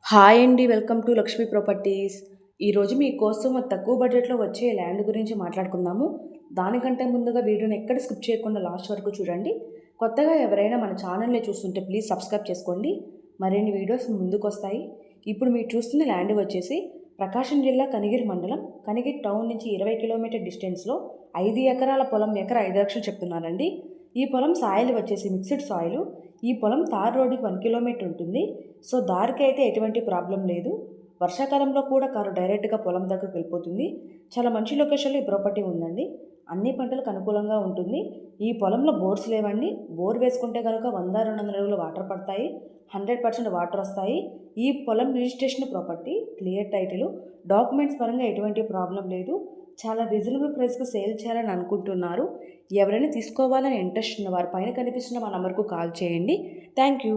Hi అండి. Welcome to Lakshmi properties. ఈరోజు మీకోసం తక్కువ బడ్జెట్‌లో వచ్చే ల్యాండ్ గురించి మాట్లాడుకుందాము. దానికంటే ముందుగా వీడియోని ఎక్కడ స్కిప్ చేయకుండా లాస్ట్ వరకు చూడండి. కొత్తగా ఎవరైనా మన ఛానల్‌ని చూస్తుంటే ప్లీజ్ సబ్స్క్రైబ్ చేసుకోండి. మరిన్ని వీడియోస్ ముందుకొస్తాయి. ఇప్పుడు మీరు చూస్తున్న ల్యాండ్ వచ్చేసి ప్రకాశం జిల్లా కనిగిరి మండలం, కనిగిరి టౌన్ నుంచి 20 కిలోమీటర్ డిస్టెన్స్‌లో 5 ఎకరాల పొలం, ఎకరా 5 లక్షలు చెప్తున్నారండి. ఈ పొలం సాయిల్ వచ్చేసి మిక్స్డ్ సాయిల్. ఈ పొలం తార్ రోడ్డుకి 1 కిలోమీటర్ ఉంటుంది. సో దారికి అయితే ఎటువంటి ప్రాబ్లం లేదు. వర్షాకాలంలో కూడా కారు డైరెక్ట్గా పొలం దగ్గరకు వెళ్ళిపోతుంది. చాలా మంచి లొకేషన్లో ఈ ప్రాపర్టీ ఉందండి. అన్ని పంటలకు అనుకూలంగా ఉంటుంది. ఈ పొలంలో బోర్స్ లేవండి. బోర్ వేసుకుంటే కనుక 100-200 అడుగులు వాటర్ పడతాయి. 100% వాటర్ వస్తాయి. ఈ పొలం registration property, clear title, documents పరంగా ఎటువంటి ప్రాబ్లం లేదు. చాలా రీజనబుల్ ప్రైస్కి సేల్ చేయాలని అనుకుంటున్నారు. ఎవరైనా తీసుకోవాలని ఇంట్రెస్ట్ ఉన్న వారి పైన కనిపిస్తున్న మా నంబర్కు కాల్ చేయండి. Thank you.